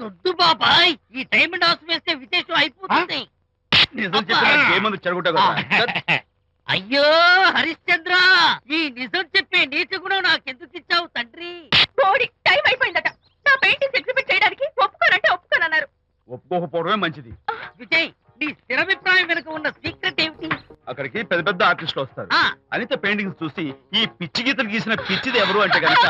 దొడ్డు బాబాయ్, ఈ డైమండ్ హౌస్ వేస్తే విశేషం అయిపోతుంది. అయ్యో హరిశ్చంద్ర, ఈ నిజం చెప్పే నీచ గుణం నాకెందుకు ఇచ్చావు తండ్రి? టైం అయిపోయిందట. నా పెయింటింగ్స్ ఎగ్జిబిట్ చేయడానికి ఒప్పుకోనంటే ఒప్పుకోనన్నారు. ఒప్పుకోకపోవడమే మంచిది. విజయ్, నీ స్థిరాభిప్రాయం వెనుక ఉన్న సీక్రెట్ ఏమిటి? అక్కడికి పెద్ద పెద్ద ఆర్టిస్టులు వస్తారు. అనిత పెయింటింగ్స్ చూసి ఈ పిచ్చి గీతలు గీసిన పిచ్చిది ఎవరు అంటే కనుక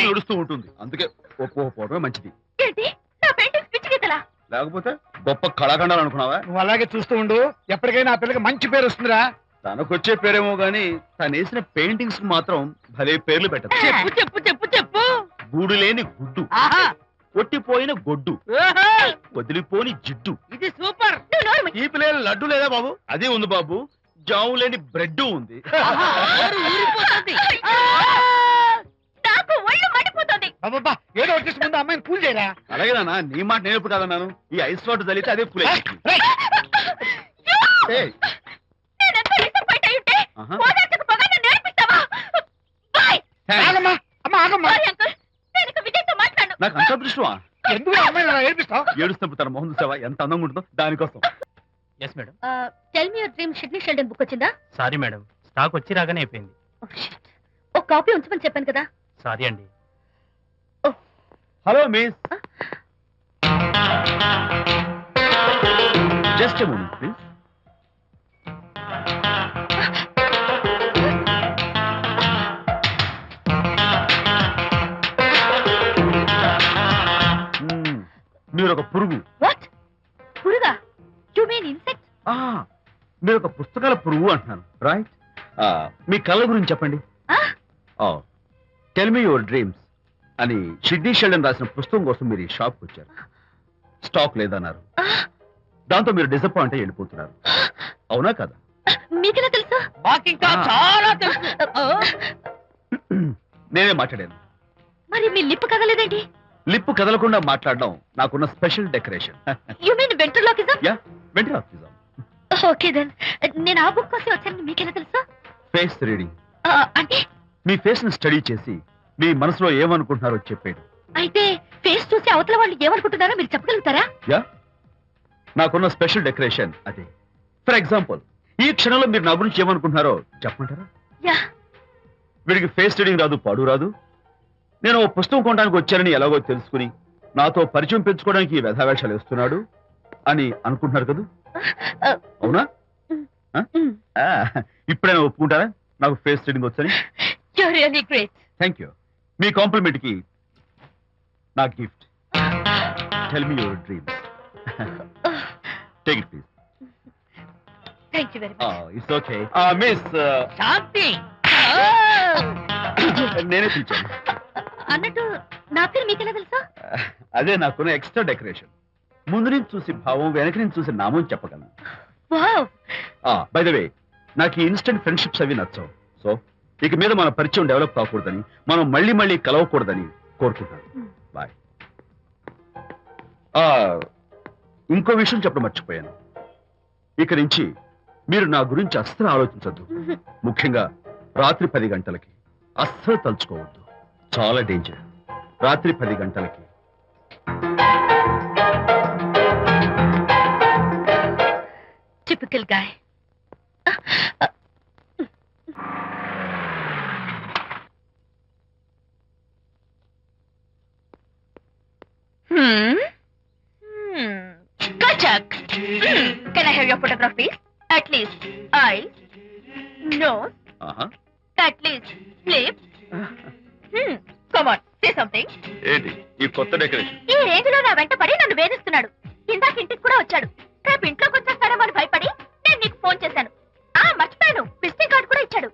నడుస్తూ ఉంటుంది. అందుకే ఒప్పుకోకపోవడమే మంచిది. ఏంటి, నా పెయింటింగ్స్ పిచ్చి గీతలా? లేకపోతే గొప్ప కళాఖండాలు అనుకున్నావా? నువ్వు అలాగే చూస్తూ ఉండు, ఎప్పటికైనా ఆ పిల్లకి మంచి పేరు వస్తుందిరా. తనకొచ్చే పేరేమో గాని తను వేసిన పెయింటింగ్స్ మాత్రం భలే పేర్లు పెట్టదు. చెప్పు చెప్పు చెప్పు చెప్పు. గూడు లేని గుడ్డు, కొట్టిపోయిన గొడ్డు, వదిలిపోని జిడ్డు. ఇది సూపర్. ఈ పిల్లల లడ్డు లేదా బాబు? అదే ఉంది బాబు. జాము లేని బ్రెడ్ ఉంది. నాకు ఒళ్ళు మండిపోతుంది. అబ్బబ్బా, ఏదో వచ్చేసి ముందు అమ్మాయిని కూల్ చేయరా. అలాగే నాన్న, నీ మాట నేను ఎప్పుడు కాదన్నాను. ఈ ఐస్ వాటర్ చల్లితే అదే కూల్. నాకు అంత దృష్టమా? ఎందుకు అమ్మాయిని ఏడిపిస్తావు? ఏడుస్తున్నప్పుడు తన మొహం చూసావా ఎంత అందంగా ఉంటుందో, దానికోసం. Yes madam. Tell me your dream Sidney Sheldon book వచ్చిందా? సారీ మేడం, స్టాక్ వచ్చి రాగానే అయిపోయింది. ఒక కాపీ ఉంచమని చెప్పాను కదా. సారీ అండి. Hello miss, just a moment please. మీరు ఒక పురుగు. వాట్? పురుగా? You mean insect? మీరు ఒక పుస్తకాల పురుగు అంటున్నాను, రైట్? మీ కళ్ళ గురించి చెప్పండి. టెల్ మీ యువర్ డ్రీమ్స్ అని షిడ్నీ షెల్డన్ రాసిన పుస్తకం కోసం మీరు ఈ షాప్కి వచ్చారు. స్టాక్ లేదన్నారు. దాంతో మీరు డిసప్పాయింట్ అయ్యి వెళ్ళిపోతున్నారు. అవునా కదా? మీకెలా తెలుసు? మాకింకా చాలా తెలుసు. నేనే మాట్లాడాను. మరి మీ లిప్ కదలేదేంటి? లిప్పు కదలకుండా మాట్లాడడం నాకున్న special decoration. You mean ventriloquism? Yeah, ventriloquism. Okay then. నేను ఆ బుక్ కోసం వచ్చాను. మీకెలా తెలుసు? Face reading. అంటే మీ ఫేస్ ని స్టడీ చేసి మీ మనసులో ఏమనుకుంటున్నారో చెప్పేది. అయితే ఫేస్ చూసి అవతల వాళ్ళు ఏమనుకుంటున్నారో మీరు చెప్పగలుగుతారా? యా, నాకున్న స్పెషల్ డెకరేషన్ అదే. ఫర్ ఎగ్జాంపుల్, ఈ క్షణంలో మీరు నా గురించి ఏమనుకుంటున్నారో చెప్పమంటారా? యా. వీడికి ఫేస్ రీడింగ్ రాదు, పాడు రాదు. నేను ఓ పుస్తకం కొనడానికి వచ్చానని ఎలాగో తెలుసుకుని నాతో పరిచయం పెంచుకోవడానికి ఈ వ్యధావేషాలు వేస్తున్నాడు అని అనుకుంటున్నారు కదా? అవునా? ఇప్పుడైనా ఒప్పుకుంటారా నాకు ఫేస్ రీడింగ్ వచ్చని? You're really great. Thank you. మీ కాంప్లిమెంట్ కి నా gift. Tell me your dreams. Take it please. Thank you very much. It's okay. Miss Shanti, నేనే పిలిచాను. అన్నట్టు నా పేరు మీకెలా తెలుసా? అదే నాకున్న ఎక్స్ట్రా డెకరేషన్. ముందు నుంచి చూసి భావం, వెనక నుంచి చూసి నామం చెప్పగలను. వావ్. బై ద వే, నాకు ఈ ఇన్స్టెంట్ ఫ్రెండ్షిప్స్ అవి నచ్చవు. సో ఇక మీద మన పరిచయం డెవలప్ కాకూడదని, మనం మళ్ళీ మళ్ళీ కలవకూడదని కోరుకుంటున్నాను. బాయ్. ఇంకో విషయం చెప్పడం మర్చిపోయాను. ఇక నుంచి మీరు నా గురించి అస్సలు ఆలోచించద్దు. ముఖ్యంగా రాత్రి 10 గంటలకి అస్సలు తలుచుకోవద్దు. చాలా డేంజర్. రాత్రి 10 గంటలకి. Typical guy. Kachak. Can I have your photograph, please? At least eyes, nose, at least lips. Come on, say something. ఏంటి ఈ కొత్త డెకరేషన్? ఈ రేంజ్ లో నా వెంట పడి నన్ను వేధిస్తున్నాడు. ఇందాక ఇంటికి కూడా వచ్చాడు. రేపు ఇంట్లోకి వచ్చేస్తాడేమో అని భయపడి నేను నీకు ఫోన్ చేశాను. మర్చిపోయాను, విజిటింగ్ కార్డు కూడా ఇచ్చాడు.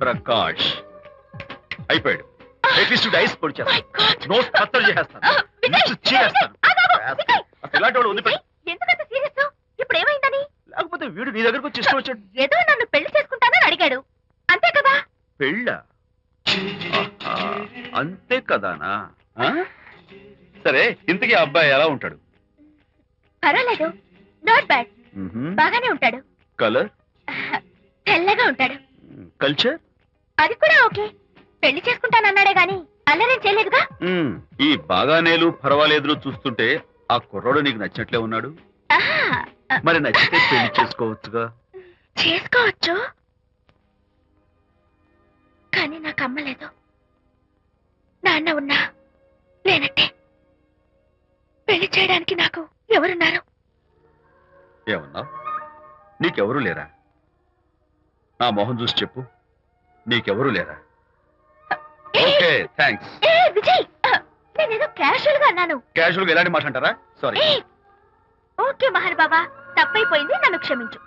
ప్రకాష్ అయిపోయాడు. అట్లీస్ట్ ఐస్ పొడి చేస్తాను, నోట్ కత్తలు చేస్తాను, ఇలాంటి వాడు ఉంది. ఎందుకంత సీరియస్? ఇప్పుడు ఏమైందని? లేకపోతే వీడు నీ దగ్గరకు వచ్చి ఇష్టం వచ్చాడు. ఏదో నన్ను పెళ్లి చేసుకుంటానని అడిగాడు, అంతే కదా? పెళ్ళ? అంతే కదానా? సరే, ఇంతకీ ఆ అబ్బాయి ఎలా ఉంటాడు? పర్వాలేదు, నాట్ బ్యాడ్. బాగానే ఉంటాడు. కలర్? తెల్లగా ఉంటాడు. కల్చర్? అది కూడా ఓకే. పెళ్లి చేసుకుంటానన్నాడే గాని అల్లరేం చేయలేదుగా. ఈ బాగానేలు పర్వాలేదు చూస్తుంటే ఆ కుర్రోడు నీకు నచ్చినట్లే ఉన్నాడు. ఆహా, మరి నచ్చితే పెళ్లి చేసుకోవచ్చుగా. చేసుకోవచ్చు, కానీ నాకు అమ్మ లేదు, నాన్న ఉన్నా లేనట్టే. పెళ్లి చేయడానికి నాకు ఎవరున్నారు? ఏమన్నా నీకెవరూ లేరా? నా మొహం చూసి చెప్పు, నీకెవరూ లేరా? Okay thanks. విజయ్, నేనేదో క్యాషువల్ గా అన్నాను. క్యాజువల్ గా ఎలాంటి మాట అంటారా? సారీ. ఓకే మహర్ బాబా, తప్పైపోయింది, నన్ను క్షమించు.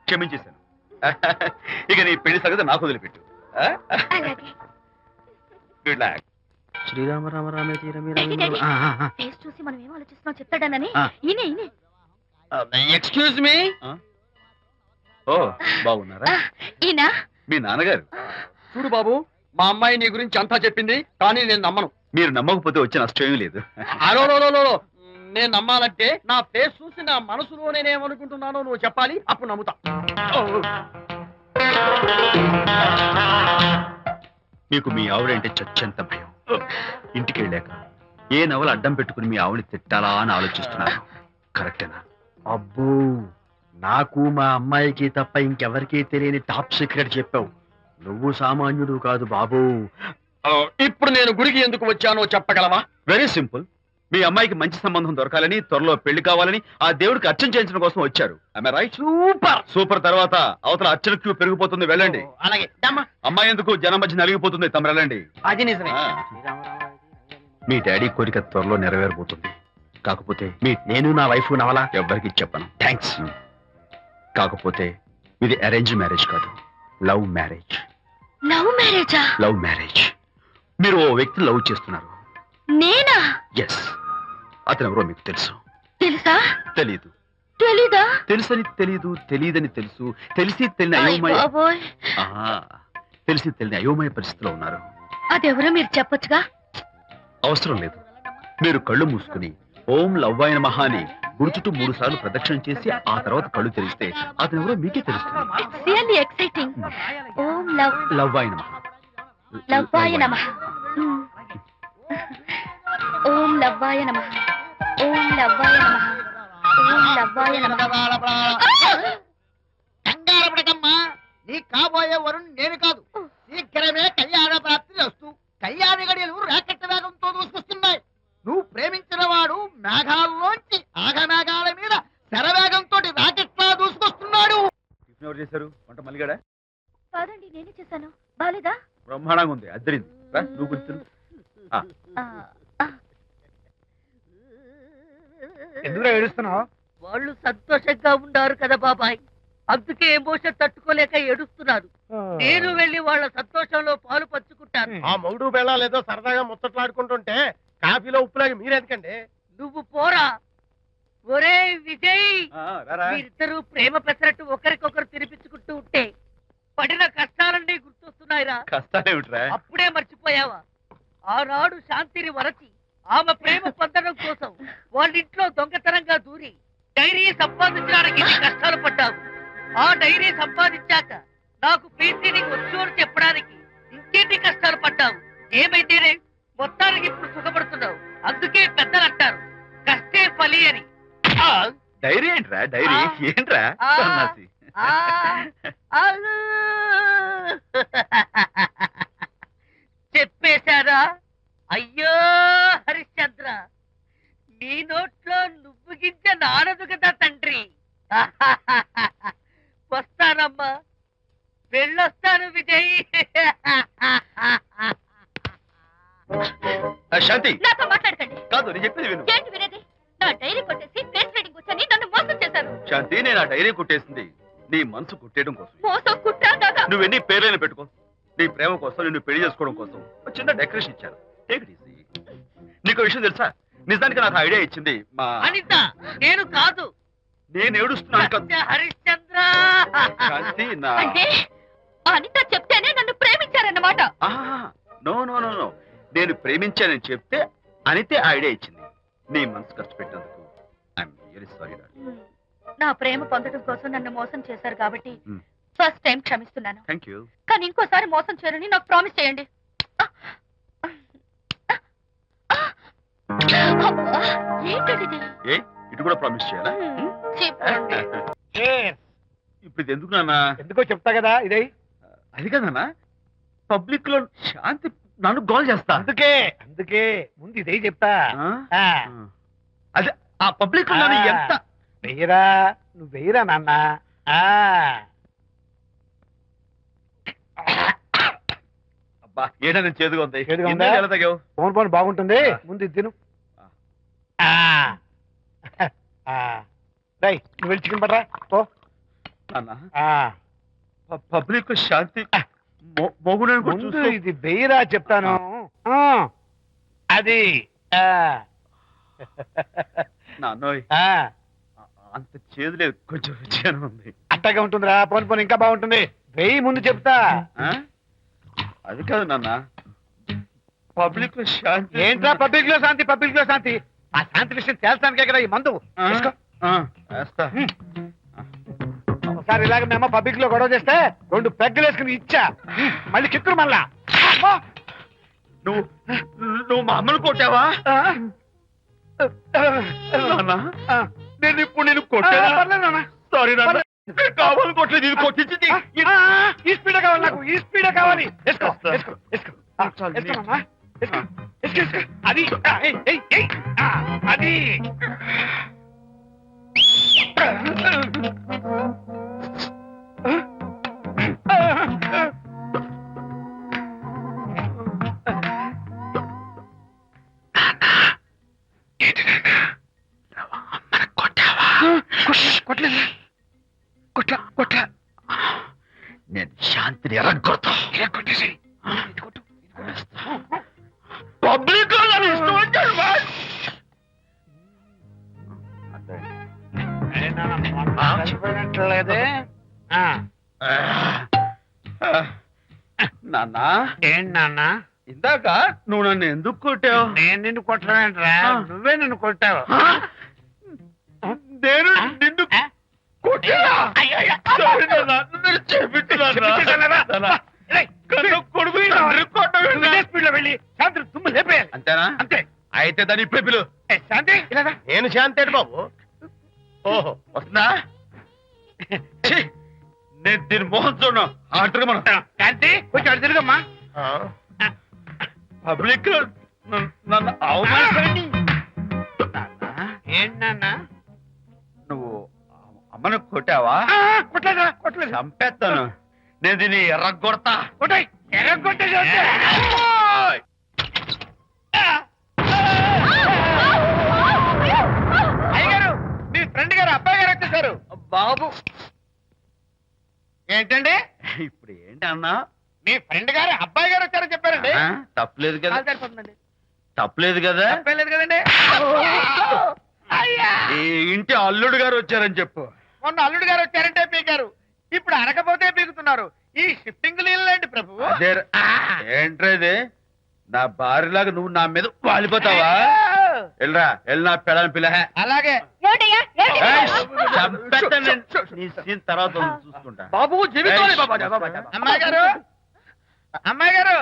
క్షమించేశాను. ఇక నీ పెళ్లి సంగతి నాకు వదిలిపెట్టు. అలాగే. Good luck. శ్రీరామ రామ రామే తీరమే ఫేస్ చూసి మనం ఏం ఆలోచిస్తున్నాం చెప్తాడనని. ఈయనే ఈయనే. Excuse me. ఓ బాగున్నారా? ఈయన మీ నాన్నగారు. చూడు బాబు, మా అమ్మాయి నీ గురించి అంతా చెప్పింది, కానీ నేను నమ్మను. మీరు నమ్మకపోతే వచ్చే నష్టం లేదు. అలో నేను నమ్మాలంటే నా ఫేస్ చూసి నా మనసులో నేనేమనుకుంటున్నానో నువ్వు చెప్పాలి, అప్పుడు నమ్ముతా. మీకు మీ ఆవిడంటే చచ్చెంత భయం. ఇంటికి వెళ్ళాక ఏ నవల అడ్డం పెట్టుకుని మీ ఆవిడని తిట్టాలా అని ఆలోచిస్తున్నాను. కరెక్టేనా? అబ్బో, నాకు మా అమ్మాయికి తప్ప ఇంకెవరికీ తెలియని టాప్ సీక్రెట్ చెప్పావు. నువ్వు సామాన్యుడు కాదు బాబు. ఇప్పుడు నేను గుడికి ఎందుకు వచ్చానో చెప్పగలవా? Very simple. మీ అమ్మాయికి మంచి సంబంధం దొరకాలని, త్వరలో పెళ్లి కావాలని ఆ దేవుడికి అర్చన చేయించడం కోసం వచ్చారు. రైట్? సూపర్. సూపర్. తర్వాత అవతల అర్చన క్యూ పెరిగిపోతుంది, వెళ్ళండి. అలాగే. అమ్మాయి ఎందుకు జనం మధ్య నలిగిపోతుంది, తమరు వెళ్ళండి. అది నిజమే. మీ డాడీ కోరిక త్వరలో నెరవేరబోతుంది. కాకపోతే నేను నా వైఫ్ నవలా ఎవ్వరికి చెప్పను. థ్యాంక్స్. కాకపోతే ఇది అరేంజ్ మ్యారేజ్ కాదు, లవ్ మ్యారేజ్. లవ్ మ్యారేజా? Love marriage. మీరు ఓ వ్యక్తి లవ్ చేస్తున్నారు. నేనా? ఎస్. అతను ఎవరో మీకు తెలుసు. తెలుసా? తెలీదు. తెలీదా? తెలుసని తెలీదు, తెలియదని తెలుసు, తెలిసి తెలియని అయోమయ బాబోయ్, తెలిసి తెలియని అయోమయ పరిస్థితిలో ఉన్నారు. అదెవరో మీరు చెప్పొచ్చుగా. అవసరం లేదు. మీరు కళ్ళు మూసుకుని ఓం లవ్వాయ నమః అని గుడి చుట్టూ 3 సార్లు ప్రదక్షిణ చేసి ఆ తర్వాత కళ్ళు తెరిస్తే అతను ఎవరో మీకే తెలుస్తుంది. It's really exciting. ఓం లవ్వాయ నమః. లవ్వాయ నమః. ఓం లవ్వాయ నమః. ఓం లవ్వాయ నమః. ఓం లవ్వాయ నమః. కంగారు పడకమ్మా, నీ కాబోయే వరుణ్ నేను కాదు. శీఘ్రమే కళ్యాణ ప్రాప్తి వస్తూ కళ్యాణ గడియలు రాకెట్ వేగంతో దూసుకొస్తున్నాయి. నువ్వు ప్రేమించిన వాడు మేఘాల్లోంచి ఆగమేఘాల మీద శరవేగంతో రాకెట్లా దూసుకొస్తున్నాడు. ఎవరు చేశారు వంట? మల్లిగాడా? కాదండి, నేనే చేశాను. బాలేదా? బ్రహ్మాండంగా ఉంది, అద్దరింది. నువ్వు గుర్తు. ఎందుకు ఏడుస్తున్నావు? వాళ్ళు సంతోషంగా ఉన్నారు కదా బాబాయ్, అందుకే ఎమోషన్ తట్టుకోలేక ఏడుస్తున్నారు. నేను వెళ్ళి వాళ్ళ సంతోషంలో పాలు పంచుకుంటాను. ఆ మౌడు బెళ్ళాలేదో సరదాగా ముచ్చట్లాడుకుంటుంటే కాఫీలో ఉప్పులాగా మీరెందుకండి? నువ్వు పోరా. ఒరే విజయ్, మీరిద్దరూ ప్రేమ పెసరట్టు ఒకరికొకరు తినిపించుకుంటూ ఉంటే పడిన కష్టాలన్నీ గుర్తొస్తున్నాయిరా. కష్టాలేమిట్రా? అప్పుడే మర్చిపోయావా? ఆనాడు శాంతిని వరచి ఆమె ప్రేమ పొందడం కోసం వాళ్ళింట్లో దొంగతనంగా దూరి డైరీ సంపాదించడానికి ఎన్ని కష్టాలు పడ్డావు. ఆ డైరీ సంపాదించాక నాకు ప్రీతిని వచ్చు అని చెప్పడానికి ఇంకెన్ని కష్టాలు పడ్డావు. ఏమైతేనే మొత్తానికి ఇప్పుడు సుఖపడుతున్నావు. అందుకే పెద్దలు అంటారు కష్టే ఫలి అని. డైరీ ఏంట్రా? డైరీ ఏంట్రా? సన్నాసి. చెప్పేశారా? అయ్యో హరిశ్చంద్ర, నీ నోట్లో నువ్వు గింజ నానదు కదా తండ్రి. వస్తానమ్మా, వెళ్ళొస్తాను విజయ్. శాంతి, నాతో మాట్లాడకండి. కాదు నేను చెప్పేది విను. ఏంటి వినేది? నా డైరీ కొట్టేసి ఫేస్ రీడింగ్ వచ్చని నన్ను మోసం చేశారు. శాంతి, నేను ఆ డైరీ కుట్టేసింది నీ మనసు కుట్టేయడం కోసం. మోసం కుట్రా కాదా? నువ్వెన్ని పేర్లైనా పెట్టుకో, నీ ప్రేమ కోసం, నిన్ను పెళ్లి చేసుకోవడం కోసం ఒక చిన్న డెకరేషన్ ఇచ్చాను. Take it easy. నీకు విషయం తెలుసా? నిజానికి నాకు ఐడియా ఇచ్చింది మా అనిత, నేను కాదు. నేను ఏడుస్తున్నాను కదా హరిశ్చంద్ర. శాంతి. నా అంటే అనిత చెప్తేనే నన్ను ప్రేమించారన్నమాట. నో నో నో నో, నేను ప్రేమించానని చెప్తే అనితే ఐడియా ఇచ్చింది. నీ మనసు ఖర్చు పెట్టినందుకు ఐఎమ్ రియల్లీ సారీ. నా ప్రేమ పొందడం కోసం నన్ను మోసం చేశారు కాబట్టి ఫస్ట్ టైం క్షమిస్తున్నాను, థ్యాంక్ యూ. కానీ ఇంకోసారి మోసం చేయరని నాకు ప్రామిస్ చేయండి. అబ్బా, ఏంటండి ఇది? ఏ ఇటు కూడా ప్రామిస్ చేయాలా? చెప్పండి. ఇప్పుడు ఇది ఎందుకు నాన్న? ఎందుకో చెప్తా కదా ఇదే. అది కదన్నా, పబ్లిక్ లో శాంతి నన్ను గోల్ చేస్తా. అందుకే ముందు ఇదే చెప్తా. ఆ? అదే ఆ పబ్లిక్ లో నన్ను ఎంత వెయ్యరా, నువ్వు వెయ్యరా నాన్న. అబ్బా ఏంటని చేదుగా ఉంది. చేదుగా ఉందా? ఇందాక ఎలా తాగావు? ఫోన్ ఫోన్ బాగుంటుంది, ముందు ఇది తిను. రై నువ్వు వెళ్ళి చికెన్ పట్టరా పో. నాన్న పబ్లిక్ శాంతి మొగుడని కూడా ముందు చూస్తూ ఇది వెయ్యరా చెప్తాను. అది నాన్నోయ్ అంత చేదు లేదు, కొంచెం రుచిగానే ఉంది. అట్టగా ఉంటుందిరా, పోను పోను ఇంకా బాగుంటుంది. వెయ్యి ముందు చెప్తా. ఆ? అది కాదు నాన్న, పబ్లిక్ లో శాంతి ఏంట్రా పబ్లిక్ లో శాంతి, పబ్లిక్ లో శాంతి? ఆ శాంతి విషయం తేల్చడానికే కదా ఈ మందు. తీసుకో. వేస్తా. ఒకసారి ఇలాగ మేము పబ్లిక్ లో గొడవ చేస్తే 2 పెగ్గలు వేసుకుని ఇచ్చా, మళ్ళీ చిక్కురు మళ్ళా. నువ్వు మా అమ్మను కొట్టావా? నాన్న, నేను ఇప్పుడు నేను కొట్టాను. సారీ నాన్న, కావాలి కొట్టలేదు, ఇది కొట్టించింది. ఈ స్పీడే కావాలి నాకు, ఈ స్పీడే కావాలి. వేసుకో వేసుకో వేసుకో. వేసుకోమమ్మా, వేసుకో వేసుకో వేసుకో. అది ఏయ్, ఏయ్, ఏయ్. అది కొట్టలేదు, కొట్ల నేను శాంతిని ఎరగొడతా. కొట్టేసి పబ్లిక్ లో నన్ను ఇష్టం వచ్చాడు. చనిపోయినట్లేదే. నాన్న, ఏంటి నాన్న? ఇందాక నువ్వు నన్ను ఎందుకు కొట్టావు? నేను నిన్ను కొట్టలేంట్రా, నువ్వే నిన్ను కొట్టావు. నేను నిన్ను కొట్టానా? సారీ నాన్న, నన్ను చేపించున్నారా? కొడుకు స్పీడ్ లో వెళ్ళి శాంతి తుమ్ము లేపేయాలి. అంతేనా? అంతే. అయితే దాని ఇప్పుడే పిలు. శాంతి ఇలా రా. నేను శాంతి అండి బాబు. ఓహో వస్తుందా? ఛీ, నేను దీని మోహన్ చూడను. ఆటగా మనం శాంతి కొంచెం అటు తిరుగమ్మా. పబ్లిక్ నన్ను అవమానించండి. ఏంటి నాన్న? నువ్వు అమ్మను కొట్టావా? కొట్టలేదా? కొట్టలేదు. చంపేస్తాను. నేను దీన్ని ఎర్రగొడతా. కొట్టాయి, ఎర్రగొట్టేసి అయ్యగారు, మీ ఫ్రెండ్ గారు అబ్బాయి గారు వచ్చేసారు. బాబు ఏంటండి ఇప్పుడు ఏంటి అన్నా? మీ ఫ్రెండ్ గారు అబ్బాయి గారు వచ్చారని చెప్పారండి. తప్పలేదు కదా? సరిపోతుందండి. తప్పలేదు కదా? తప్పలేదు కదండి. ఈ ఇంటి అల్లుడు గారు వచ్చారని చెప్పు. మొన్న అల్లుడు గారు వచ్చారంటే పీకారు, ఇప్పుడు అనకపోతే పీకుతున్నారు. ఈ షిఫ్టింగ్ లీలండి ప్రభు. అదే ఏంట్రా ఇది? నా భార్యలాగా నువ్వు నా మీద వాలిపోతావా? వెళ్ళరా, వెళ్ళి నా పెళ్ళని పిల్ల. అలాగే. నీ సీన్ తర్వాత చూసుకుంటా. బాబు జీవితం. అమ్మాయి గారు, అమ్మాయి గారు,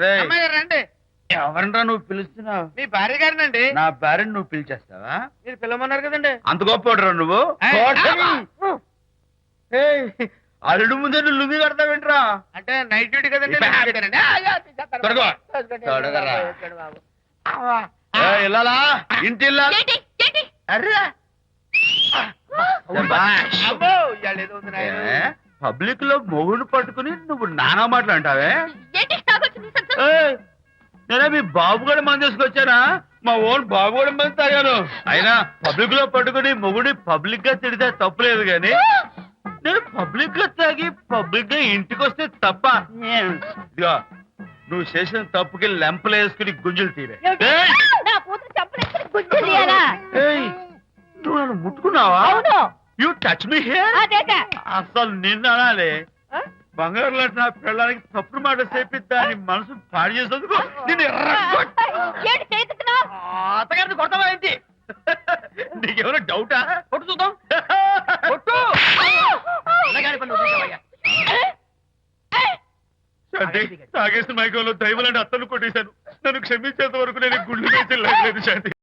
రేయ్, అమ్మాయి గారు రండి. ఎవరినరా నువ్వు పిలుస్తున్నావు? మీ భార్య గారినండి. నా భార్యను నువ్వు పిలిచేస్తావా? మీరు పిల్లమన్నారు కదండి. అంత గొప్ప నువ్వు? ఏయ్, అల్లుడు ముందే నువ్వు లుంగి కడతావేంట్రా? అంటే నైట్ డ్యూటీ కదండి. త్వరగా. త్వరగా. వెళ్ళాలా? ఇంటి వెళ్ళాలి. అర్రా పబ్లిక్ లో మొగుడు పట్టుకుని నువ్వు నానా మాటలు అంటావే? నేనే మీ బాబు కూడా మంది తీసుకొచ్చానా? మా ఓన్ బాబు కూడా మంది తాగాను. అయినా పబ్లిక్ లో పట్టుకుని మొగుడి పబ్లిక్ గా తిడితే తప్పులేదు గాని నేను పబ్లిక్ గా తాగి పబ్లిక్ గా ఇంటికి వస్తే తప్ప. ఇదిగో నువ్వు చేసిన తప్పుకి లెంపలు వేసుకుని గుంజులు తీరే. నువ్వు నన్ను ముట్టుకున్నావా? You touch me here. అసలు నిన్ను అనాలి. బంగారు లాంటి నా పిల్లలకి తప్పుడు మాట చేపిద్దా అని మనసు పాడు చేసేందుకు నేను అత్తగారిని కొడతావా ఏంటి? నీకేమైనా డౌటా? కొట్టు చూద్దాం. కొట్టు. శాంతి తాగేసిన మైకంలో దైవలాంటి అత్తలు కొట్టేశాను. నన్ను క్షమించేంత వరకు నేను గుళ్ళు వేసి లేదు శాంతి.